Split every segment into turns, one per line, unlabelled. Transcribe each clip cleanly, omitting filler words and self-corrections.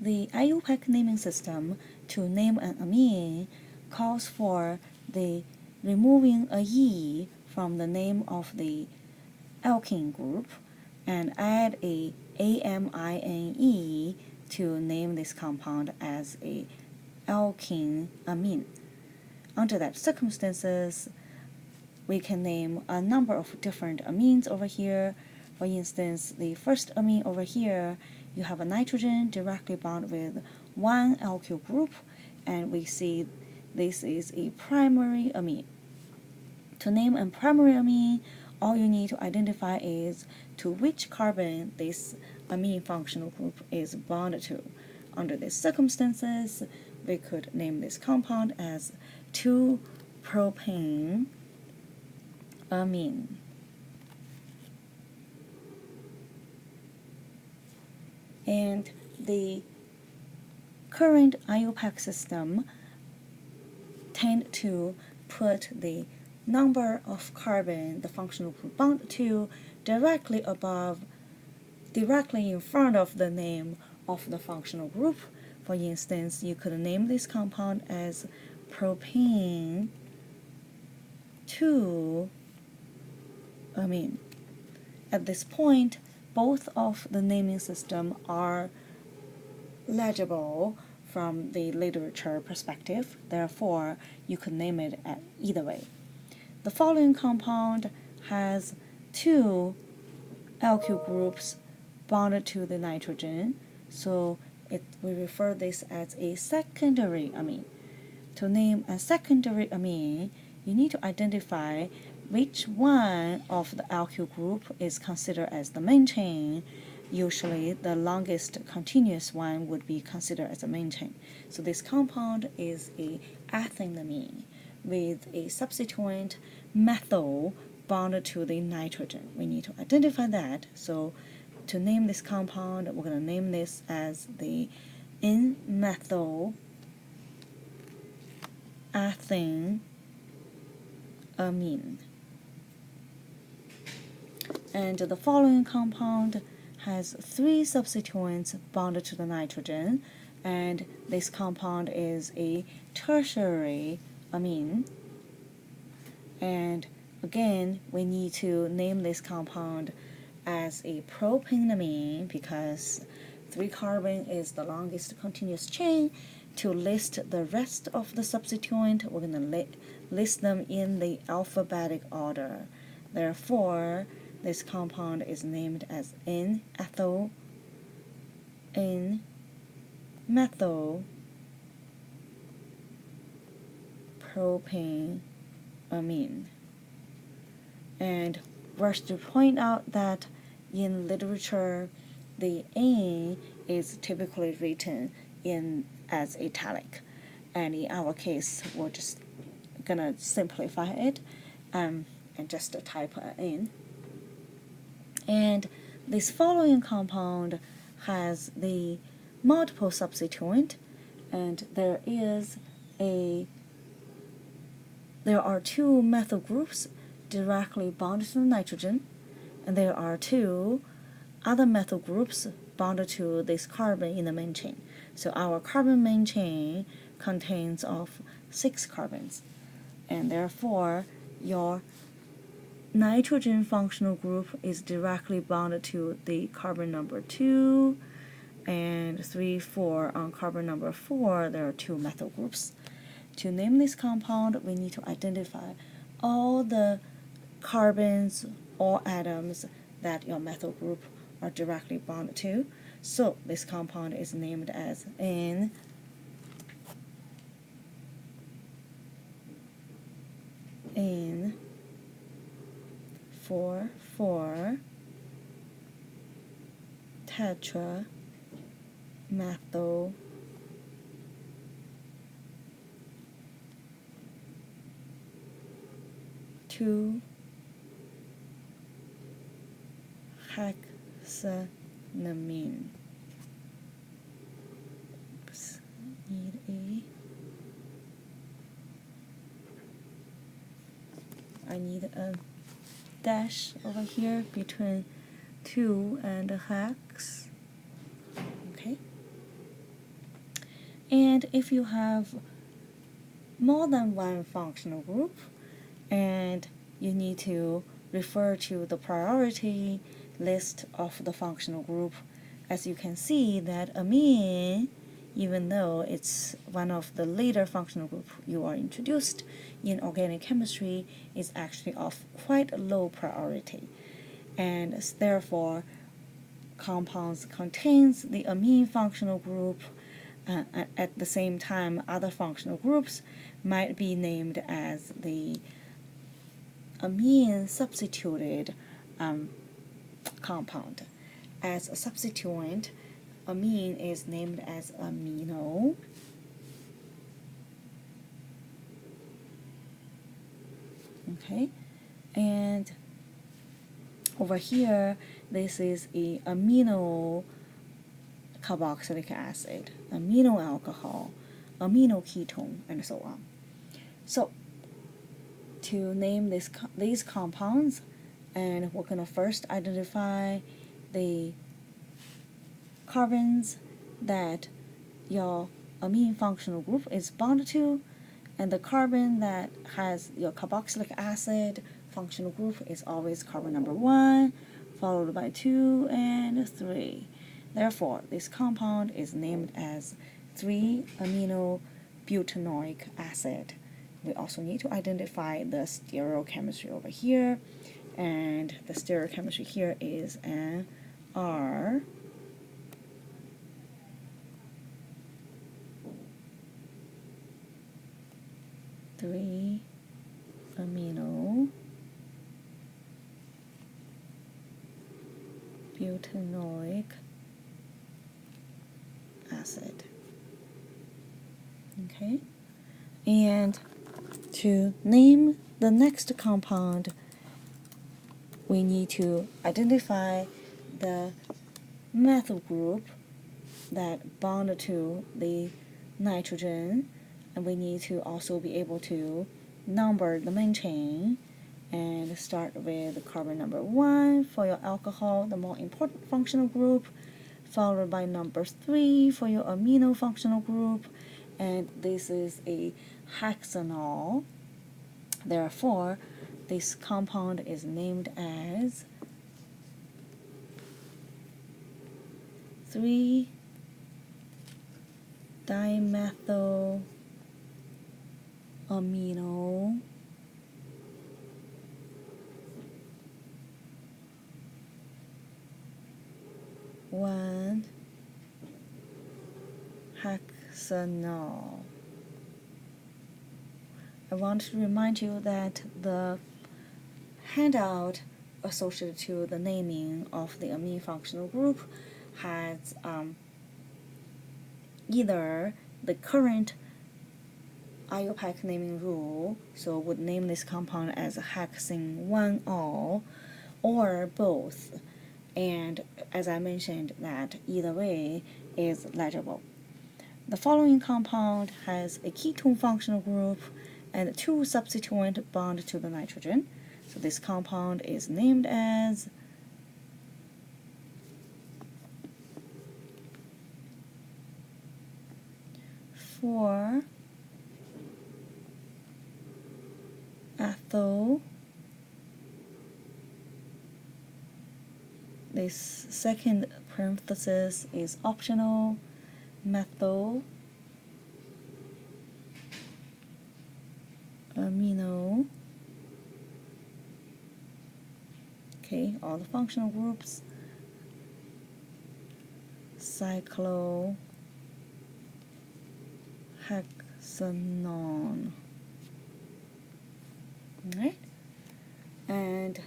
the IUPAC naming system to name an amine calls for the removing a E from the name of the alkene group and add a amine to name this compound as a alkene amine. Under that circumstances, we can name a number of different amines over here. For instance, the first amine over here, you have a nitrogen directly bound with one alkyl group, and we see this is a primary amine. To name a primary amine, all you need to identify is to which carbon this amine functional group is bound to. Under these circumstances, we could name this compound as 2-propane amine. And the current IUPAC system tend to put the number of carbon the functional group bound to directly in front of the name of the functional group. For instance, you could name this compound as propane 2-amine. At this point, both of the naming system are legible from the literature perspective. Therefore, you could name it either way. The following compound has 2 alkyl groups bonded to the nitrogen, so we refer this as a secondary amine. To name a secondary amine, you need to identify which one of the alkyl group is considered as the main chain. Usually, the longest continuous one would be considered as a main chain. So this compound is a ethanamine with a substituent methyl bonded to the nitrogen. We need to identify that. So to name this compound, we're going to name this as the N-methyl ethanamine. And the following compound has 3 substituents bonded to the nitrogen, and this compound is a tertiary amine. And again, we need to name this compound as a propanamine because 3 carbon is the longest continuous chain. To list the rest of the substituent, we're going to list them in the alphabetic order. Therefore, this compound is named as N-ethyl, N-methyl propanamine. And worth to point out that in literature, the N is typically written as italic, and in our case, we're just gonna simplify it and just type in. And this following compound has the multiple substituent, and there are 2 methyl groups directly bonded to the nitrogen, and there are 2 other methyl groups bonded to this carbon in the main chain. So our carbon main chain contains of 6 carbons, and therefore your nitrogen functional group is directly bonded to the carbon number 2, and 3, 4 on carbon number 4 there are 2 methyl groups. To name this compound, we need to identify all the carbons or atoms that your methyl group are directly bonded to. So this compound is named as N for tetramethyl two hexanamine. Oops, I need a dash over here between 2 and hex. Okay. And if you have more than one functional group, and you need to refer to the priority list of the functional group, as you can see that amine, even though it's one of the later functional group you are introduced in organic chemistry, is actually of quite a low priority. And therefore, compounds contains the amine functional group. At the same time, other functional groups might be named as the amine substituted compound. As a substituent, amine is named as amino. Okay, and over here, this is a amino carboxylic acid, amino alcohol, amino ketone, and so on. So to name these compounds, and we're going to first identify the carbons that your amine functional group is bonded to, and the carbon that has your carboxylic acid functional group is always carbon number 1, followed by 2 and 3. Therefore, this compound is named as 3-aminobutanoic acid. We also need to identify the stereochemistry over here, and the stereochemistry here is an R. Three amino butanoic acid. Okay, and to name the next compound, we need to identify the methyl group that bond to the nitrogen, and we need to also be able to number the main chain and start with carbon number 1 for your alcohol, the more important functional group, followed by number 3 for your amino functional group, and this is a hexanol. Therefore, this compound is named as 3-dimethyl amino one hexanol. I want to remind you that the handout associated to the naming of the amine functional group has either the current IUPAC naming rule, so would name this compound as hexane 1-ol, or both. And as I mentioned, that either way is legible. The following compound has a ketone functional group and 2 substituent bond to the nitrogen. So this compound is named as 4-ethyl. This second parenthesis is optional, methyl amino. Okay, all the functional groups. Cyclohexanone. Alright, and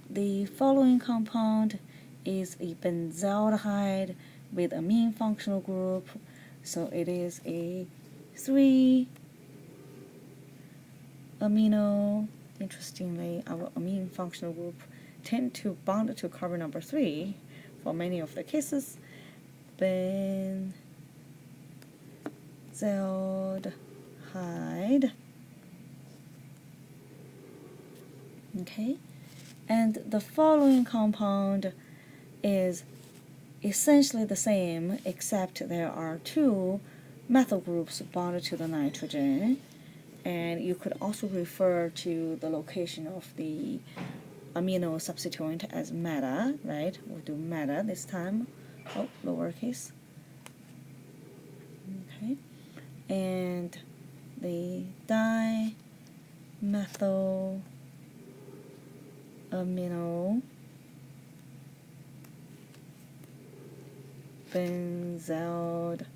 the following compound is a benzaldehyde with amine functional group, so it is a 3-amino. Interestingly, our amine functional group tend to bond to carbon number 3 for many of the cases. Benzaldehyde. Okay, and the following compound is essentially the same, except there are 2 methyl groups bonded to the nitrogen. And you could also refer to the location of the amino substituent as meta, right? We'll do meta this time. Oh, lowercase. Okay. And the dimethyl amino benzaldehyde.